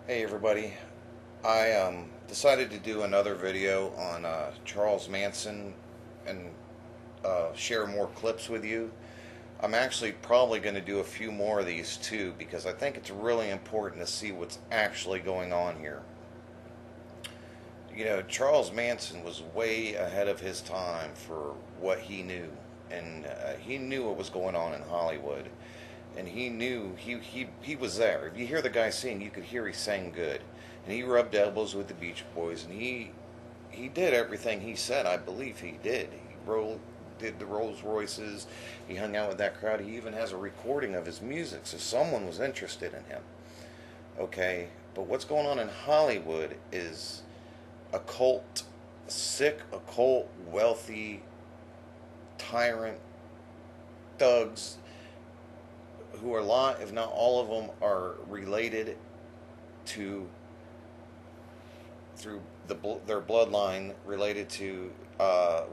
Hey everybody, I decided to do another video on Charles Manson and share more clips with you. I'm actually probably going to do a few more of these too because I think it's really important to see what's actually going on here. You know, Charles Manson was way ahead of his time for what he knew, and he knew what was going on in Hollywood, and he knew he was there. If you hear the guy sing, you could hear he sang good, and he rubbed elbows with the Beach Boys, and he did everything he said. I believe he did. Did the Rolls Royces. He hung out with that crowd. He even has a recording of his music, so someone was interested in him. Okay, but what's going on in Hollywood is occult, sick, occult, wealthy, tyrant thugs who are, if not all of them, are related to, through their bloodline, related to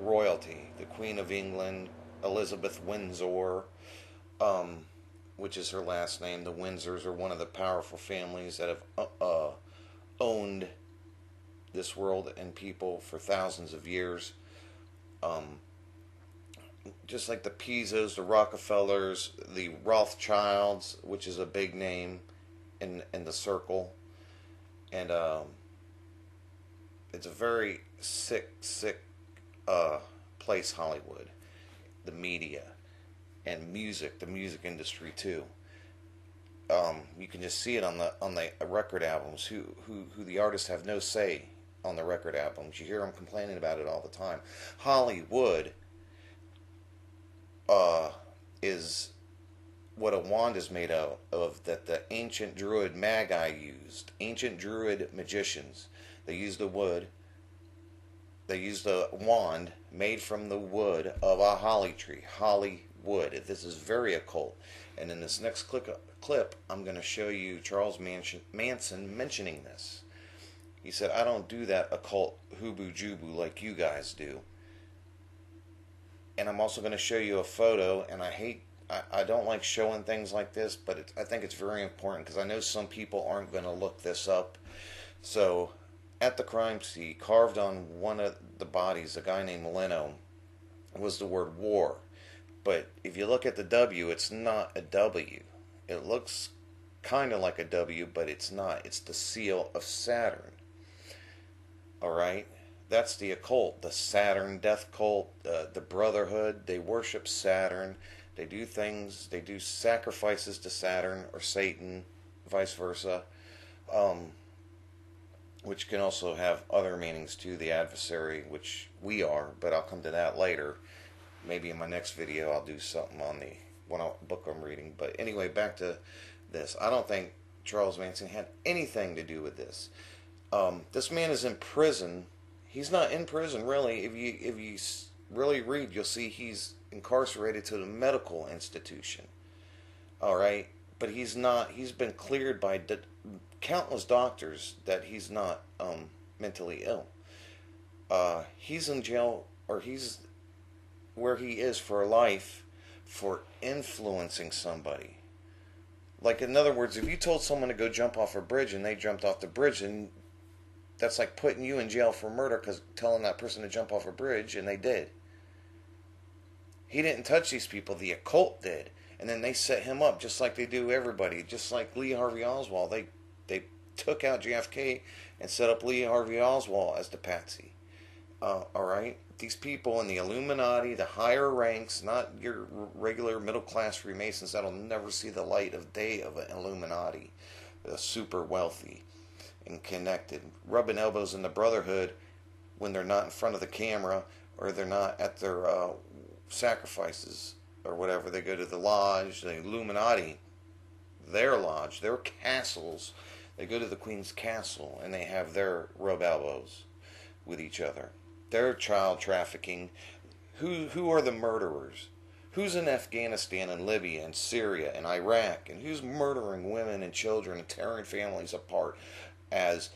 royalty. The Queen of England, Elizabeth Windsor, which is her last name. The Windsors are one of the powerful families that have owned this world and people for thousands of years. Um, just like the Pizos, the Rockefellers, the Rothschilds, which is a big name in the circle, and it's a very sick place, Hollywood. The media and music, the music industry too. You can just see it on the record albums. Who the artists have no say on the record albums. You hear them complaining about it all the time. Hollywood is what a wand is made of that the ancient druid magi used. Ancient druid magicians. They used the wood. They used a wand made from the wood of a holly tree. Holly wood. This is very occult. And in this next clip, I'm going to show you Charles Manson mentioning this. He said, I don't do that occult hooboo jubu like you guys do. And I'm also going to show you a photo, and I don't like showing things like this, but I think it's very important because I know some people aren't going to look this up. So, at the crime scene, carved on one of the bodies, a guy named Leno, was the word war. But if you look at the W, it's not a W. It looks kind of like a W, but it's not. It's the seal of Saturn. Alright? That's the occult, the Saturn death cult, the Brotherhood. They worship Saturn. They do things, they do sacrifices to Saturn or Satan, vice versa, which can also have other meanings to the adversary, which we are, but I'll come to that later. Maybe in my next video I'll do something on the book I'm reading. But anyway, back to this. I don't think Charles Manson had anything to do with this. This man is in prison. He's not in prison, really. If you really read, you'll see he's incarcerated to the medical institution. All right, but he's not. He's been cleared by countless doctors that he's not mentally ill. He's in jail, or he's where he is for life for influencing somebody. Like, in other words, if you told someone to go jump off a bridge and they jumped off the bridge, and that's like putting you in jail for murder because telling that person to jump off a bridge, and they did. He didn't touch these people. The occult did. And then they set him up just like they do everybody. Just like Lee Harvey Oswald. They took out JFK and set up Lee Harvey Oswald as the patsy. Alright? These people in the Illuminati, the higher ranks, not your regular middle-class Freemasons that'll never see the light of day of an Illuminati. Super wealthy and connected, rubbing elbows in the Brotherhood when they're not in front of the camera or they're not at their sacrifices or whatever. They go to the lodge, the Illuminati, their lodge, their castles. They go to the Queen's castle and they have their rub elbows with each other. Their child trafficking. Who are the murderers? Who's in Afghanistan and Libya and Syria and Iraq? And who's murdering women and children and tearing families apart as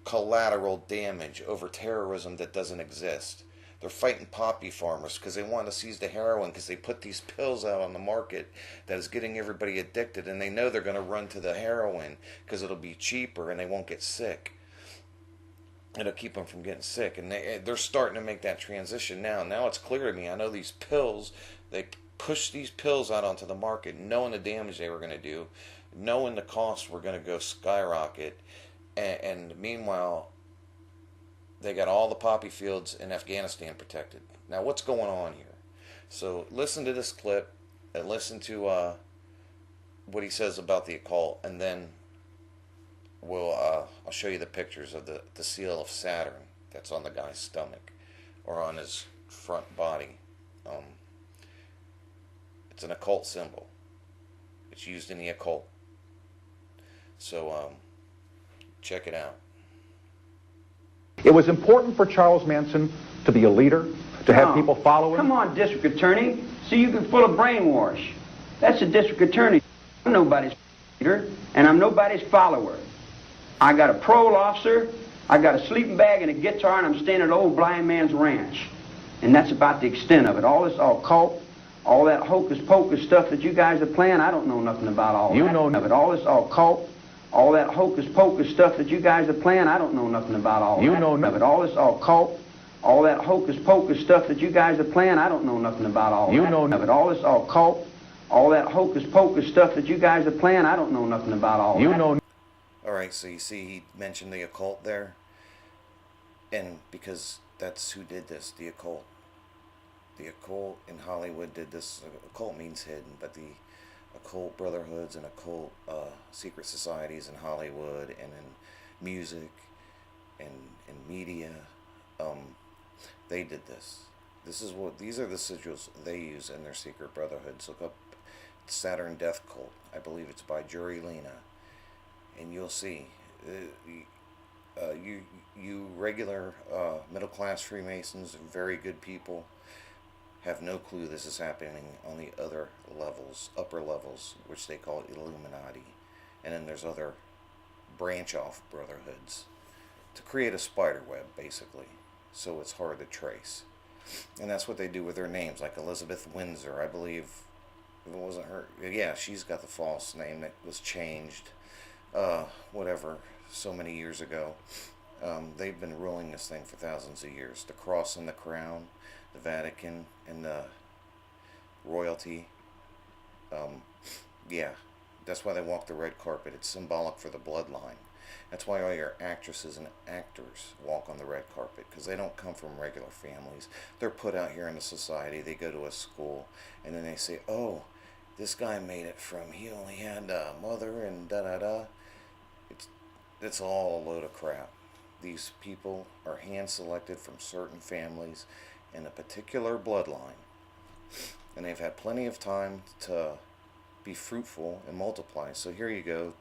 collateral damage over terrorism that doesn't exist? They're fighting poppy farmers because they want to seize the heroin because they put these pills out on the market that is getting everybody addicted, and they know they're going to run to the heroin because it'll be cheaper and they won't get sick. It'll keep them from getting sick, and they're starting to make that transition now. Now it's clear to me. I know these pills, they push these pills out onto the market knowing the damage they were going to do, knowing the costs were going to go skyrocket, and meanwhile they got all the poppy fields in Afghanistan protected. Now what's going on here? So listen to this clip and listen to what he says about the occult, and then I'll show you the pictures of the seal of Saturn that's on the guy's stomach or on his front body. It's an occult symbol. It's used in the occult. So check it out. It was important for Charles Manson to be a leader, to have people follow him. Come on, district attorney. See, you're full of brainwash. That's a district attorney. I'm nobody's leader, and I'm nobody's follower. I got a parole officer, I got a sleeping bag and a guitar, and I'm staying at old blind man's ranch. And that's about the extent of it. All this occult, all that hocus pocus stuff that you guys are playing, I don't know nothing about all that. Of it. All this occult, all that hocus pocus stuff that you guys are playing, I don't know nothing about all that. Of it. All this occult, all that hocus pocus stuff that you guys are playing, I don't know nothing about all that. Of it. All this occult, all that hocus pocus stuff that you guys are playing, I don't know nothing about all that. Alright, so you see he mentioned the occult there, and because that's who did this, the occult. The occult in Hollywood did this. Occult means hidden, but the occult brotherhoods and occult secret societies in Hollywood and in music and in media, they did this. These are the sigils they use in their secret brotherhoods. Look up Saturn Death Cult. I believe it's by Jury Lena. And you'll see, you regular middle-class Freemasons, very good people, have no clue this is happening on the other levels, upper levels, which they call Illuminati. And then there's other branch-off brotherhoods to create a spider web, basically, so it's hard to trace. And that's what they do with their names, like Elizabeth Windsor, I believe. It wasn't her. Yeah, she's got the false name that was changed. Whatever, so many years ago. They've been ruling this thing for thousands of years. The cross and the crown, the Vatican, and the royalty. Yeah, that's why they walk the red carpet. It's symbolic for the bloodline. That's why all your actresses and actors walk on the red carpet, because they don't come from regular families. They're put out here in the society. They go to a school, and then they say, oh, this guy made it from, he only had a mother and da-da-da. It's all a load of crap. These people are hand-selected from certain families in a particular bloodline. And they've had plenty of time to be fruitful and multiply. So here you go.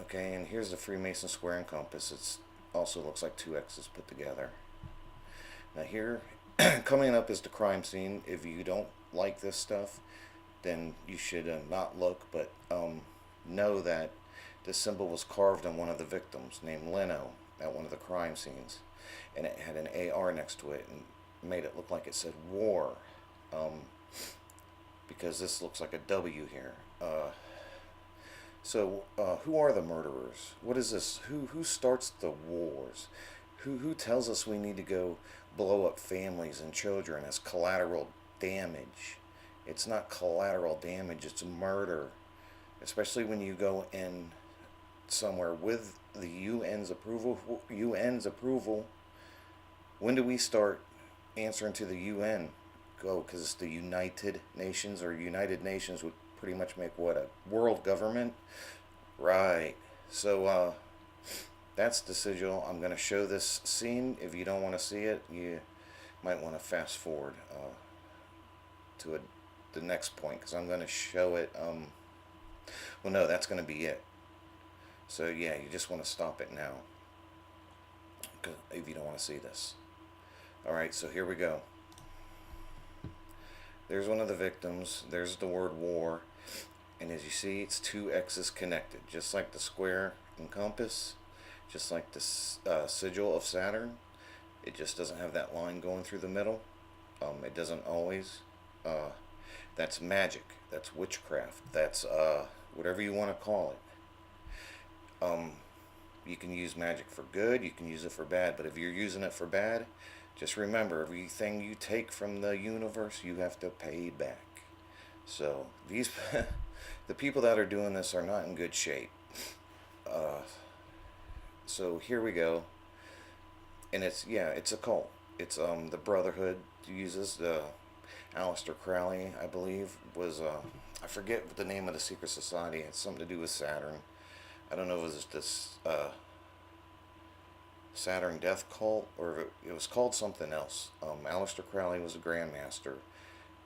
Okay, and here's the Freemason square and compass. It also looks like two X's put together. Now here, coming up is the crime scene. If you don't like this stuff, then you should not look, but know that this symbol was carved on one of the victims, named Leno, at one of the crime scenes. And it had an AR next to it and made it look like it said war. Because this looks like a W here. So who are the murderers? What is this? Who starts the wars? Who tells us we need to go blow up families and children as collateral damage? It's not collateral damage, it's murder. Especially when you go in somewhere with the UN's approval. When do we start answering to the UN? Go, because it's the United Nations, or United Nations would pretty much make what, a world government? Right. So that's the sigil. I'm going to show this scene. If you don't want to see it, you might want to fast forward to the next point, because I'm going to show it. Well, no, that's going to be it. So yeah, you just want to stop it now, if you don't want to see this. Alright, so here we go. There's one of the victims. There's the word war. And as you see, it's two X's connected, just like the square and compass, just like the sigil of Saturn. It just doesn't have that line going through the middle. It doesn't always. That's magic. That's witchcraft. That's whatever you want to call it. You can use magic for good. You can use it for bad. But if you're using it for bad, just remember, everything you take from the universe, you have to pay back. So these, the people that are doing this are not in good shape. So here we go. And it's a cult. It's the Brotherhood uses Aleister Crowley, I believe, was I forget what the name of the secret society. It's something to do with Saturn. I don't know if it was this Saturn Death Cult, or it was called something else. Aleister Crowley was a grandmaster,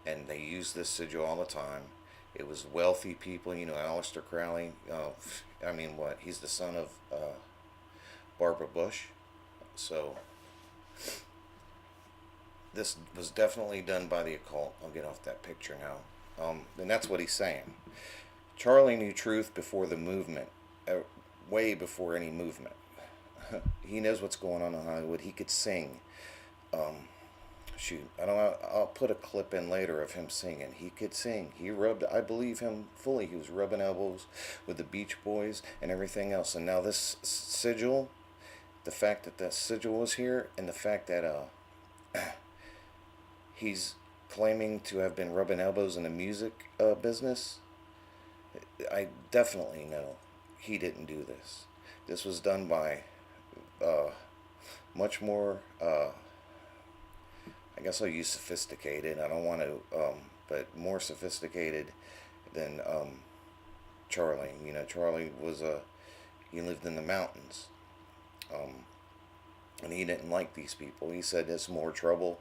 and they used this sigil all the time. It was wealthy people, you know. Aleister Crowley, I mean, what? He's the son of Barbara Bush. So this was definitely done by the occult. I'll get off that picture now. And that's what he's saying. Charlie knew truth before the movement, way before any movement. He knows what's going on in Hollywood. He could sing. Shoot, I don't know. I'll put a clip in later of him singing. He could sing. He rubbed. I believe him fully. He was rubbing elbows with the Beach Boys and everything else. And now this sigil, the fact that that sigil was here, and the fact that he's claiming to have been rubbing elbows in the music business, I definitely know he didn't do this. This was done by much more, I guess I'll use sophisticated. I don't want to, but more sophisticated than Charlie. You know, Charlie was he lived in the mountains, and he didn't like these people. He said it's more trouble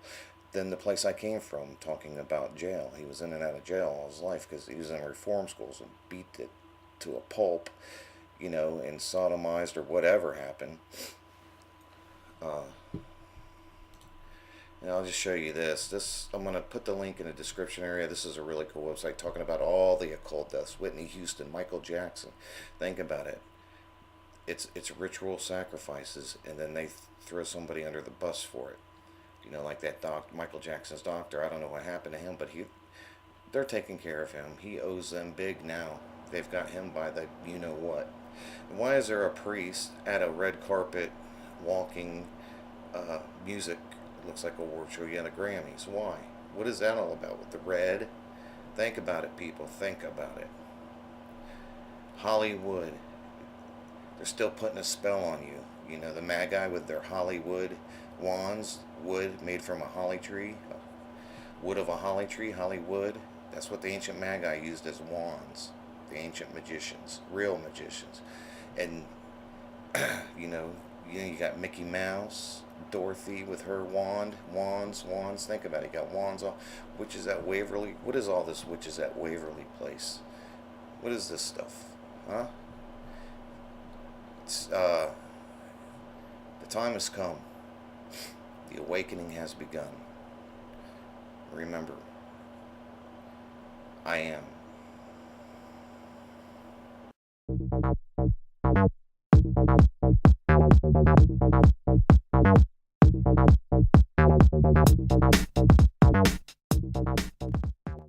than the place I came from, talking about jail. He was in and out of jail all his life because he was in reform schools and beat it to a pulp, you know, and sodomized or whatever happened. And I'll just show you this. I'm going to put the link in the description area. This is a really cool website talking about all the occult deaths. Whitney Houston, Michael Jackson. Think about it. It's ritual sacrifices, and then they throw somebody under the bus for it. You know, like that Michael Jackson's doctor. I don't know what happened to him, but they're taking care of him. He owes them big now. They've got him by the you-know-what. And why is there a priest at a red carpet walking music? Looks like a award show. Yeah, the Grammys. Why? What is that all about with the red? Think about it, people. Think about it. Hollywood. They're still putting a spell on you. You know, the Magi with their Hollywood wands, wood made from a holly tree, wood of a holly tree, Hollywood. That's what the ancient Magi used as wands. The ancient magicians, real magicians. And you got Mickey Mouse, Dorothy with her wands. Think about it. You got wands all. Witches at Waverly. What is all this witches at Waverly Place? What is this stuff? Huh? It's, the time has come. The awakening has begun. Remember, I am.